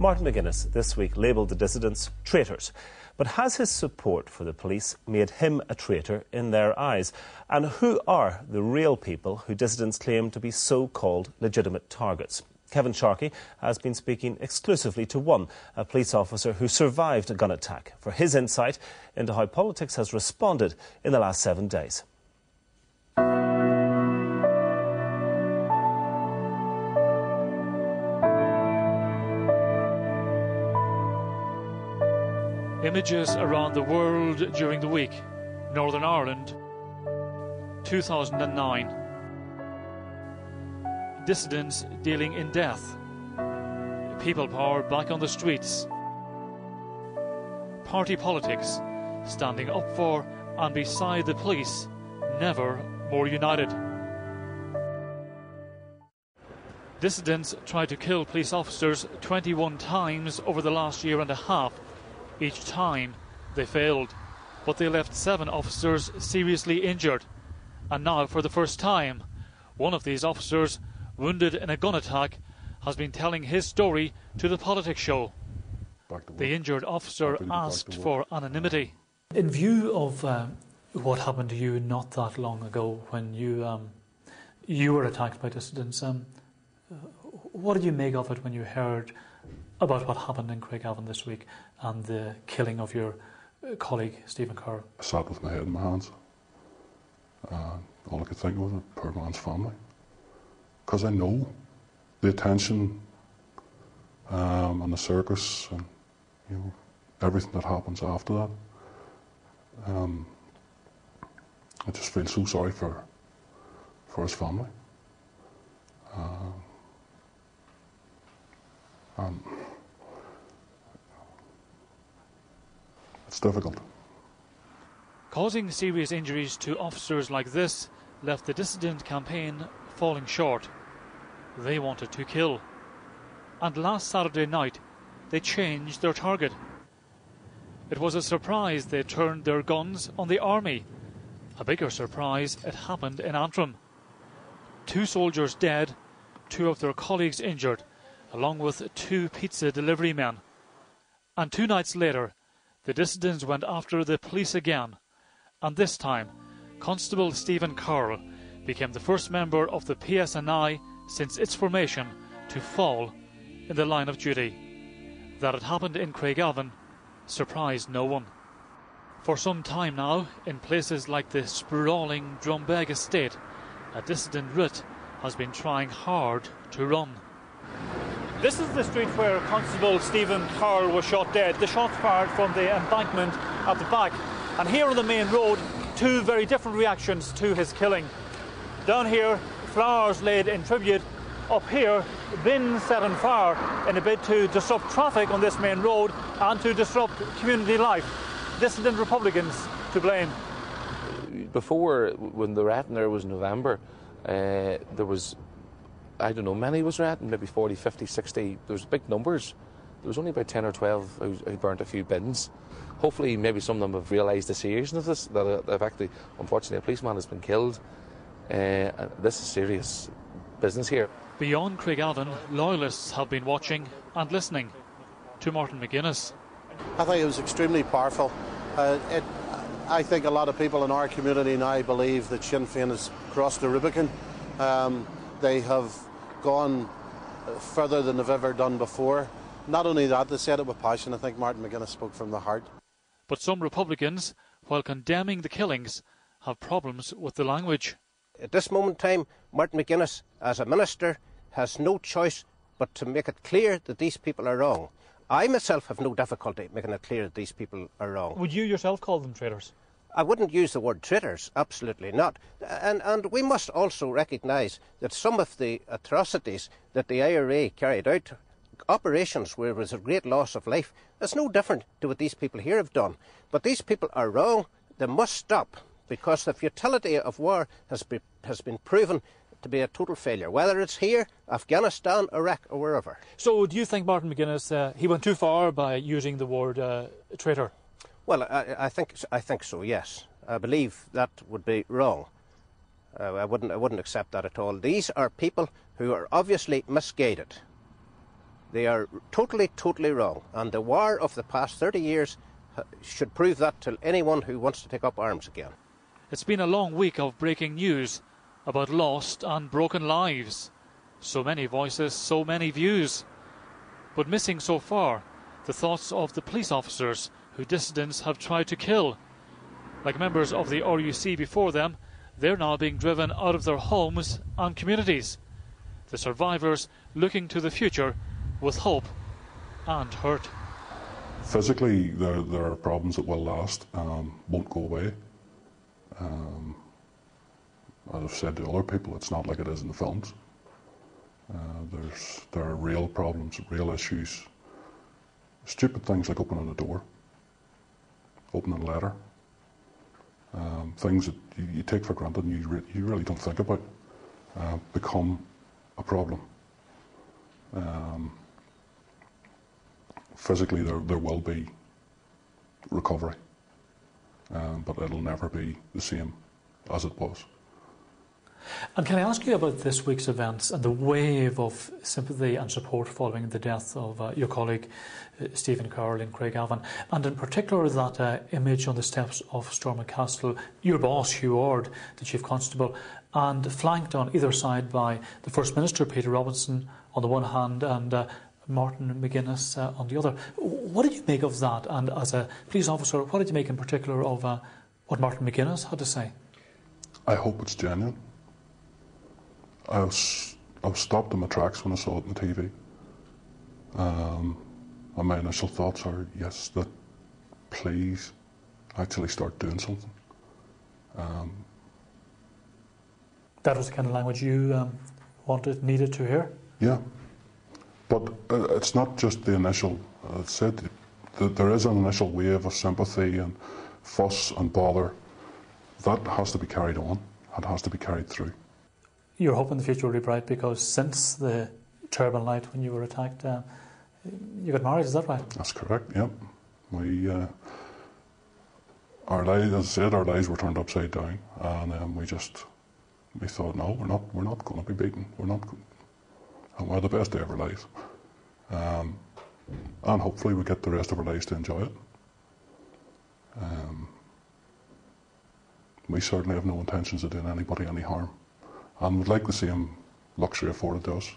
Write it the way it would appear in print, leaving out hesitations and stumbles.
Martin McGuinness this week labelled the dissidents traitors. But has his support for the police made him a traitor in their eyes? And who are the real people who dissidents claim to be so-called legitimate targets? Kevin Sharkey has been speaking exclusively to one, a police officer who survived a gun attack, for his insight into how politics has responded in the last 7 days. Images around the world during the week. Northern Ireland, 2009. Dissidents dealing in death. People power back on the streets. Party politics, standing up for and beside the police, never more united. Dissidents tried to kill police officers 21 times over the last year and a half. Each time they failed, but they left 7 officers seriously injured. And now, for the first time, one of these officers, wounded in a gun attack, has been telling his story to the Politics show. The injured officer asked for anonymity. In view of what happened to you not that long ago when you were attacked by dissidents, what did you make of it when you heard about what happened in Craigavon this week and the killing of your colleague Stephen Carroll? I sat with my head in my hands. All I could think of was the poor man's family. Because I know the attention and the circus and everything that happens after that. I just feel so sorry for his family. It's difficult. Causing serious injuries to officers like this left the dissident campaign falling short. They wanted to kill. And last Saturday night, they changed their target. It was a surprise they turned their guns on the army. A bigger surprise, it happened in Antrim. 2 soldiers dead, 2 of their colleagues injured, along with 2 pizza delivery men. And 2 nights later, the dissidents went after the police again. And this time, Constable Stephen Carroll became the first member of the PSNI since its formation to fall in the line of duty. That it happened in Craigavon surprised no one. For some time now, in places like the sprawling Drumbeg estate, a dissident route has been trying hard to run. This is the street where Constable Stephen Carroll was shot dead. The shots fired from the embankment at the back. And here on the main road, 2 very different reactions to his killing. Down here, flowers laid in tribute. Up here, bins set on fire in a bid to disrupt traffic on this main road and to disrupt community life. Dissident Republicans to blame. Before, when the rioting there was in November, there was, I don't know, many was rioting, maybe 40, 50, 60. There was big numbers. There was only about 10 or 12 who burnt a few bins. Hopefully, maybe some of them have realised the seriousness of this, that they've actually, unfortunately, a policeman has been killed. This is serious business here. Beyond Craigavon, loyalists have been watching and listening to Martin McGuinness. I think it was extremely powerful. I think a lot of people in our community now believe that Sinn Féin has crossed the Rubicon. They have gone further than they've ever done before. Not only that, they said it with passion. I think Martin McGuinness spoke from the heart. But some Republicans, while condemning the killings, have problems with the language. At this moment in time, Martin McGuinness, as a minister, has no choice but to make it clear that these people are wrong. I myself have no difficulty making it clear that these people are wrong. Would you yourself call them traitors? I wouldn't use the word traitors, absolutely not. And we must also recognise that some of the atrocities that the IRA carried out, operations where there was a great loss of life, that's no different to what these people here have done. But these people are wrong. They must stop, because the futility of war has been proven to be a total failure, whether it's here, Afghanistan, Iraq or wherever. So do you think Martin McGuinness, he went too far by using the word traitor? Well, I think so, yes. I believe that would be wrong. I wouldn't accept that at all. These are people who are obviously misguided. They are totally, totally wrong. And the war of the past 30 years should prove that to anyone who wants to take up arms again. It's been a long week of breaking news about lost and broken lives. So many voices, so many views. But missing so far, the thoughts of the police officers who dissidents have tried to kill. Like members of the RUC before them, they're now being driven out of their homes and communities. The survivors looking to the future with hope and hurt. Physically, there are problems that will last, won't go away. As I've said to other people, it's not like it is in the films. There are real problems, real issues. Stupid things like opening a door, opening a letter. Things that you take for granted and you really don't think about become a problem. Physically, there will be recovery, but it'll never be the same as it was. And can I ask you about this week's events and the wave of sympathy and support following the death of your colleague Stephen Carroll in Craigavon, and in particular that image on the steps of Stormont Castle, your boss Hugh Ord, the Chief Constable, and flanked on either side by the First Minister Peter Robinson on the one hand and Martin McGuinness on the other. What did you make of that? And as a police officer, what did you make in particular of what Martin McGuinness had to say? I hope it's genuine. I was stopped in my tracks when I saw it on the TV. And my initial thoughts are, yes, that please actually start doing something. That was the kind of language you needed to hear? Yeah. But it's not just the initial, it said that there is an initial wave of sympathy and fuss and bother. That has to be carried on. It has to be carried through. You're hoping the future will be bright because since the terrible night when you were attacked, you got married, is that right? That's correct, yep. Our lives, as I said, our lives were turned upside down, and we thought, no, we're not going to be beaten. And we're the best day of our lives. And hopefully we get the rest of our lives to enjoy it. We certainly have no intentions of doing anybody any harm. And would like the same luxury afforded to us.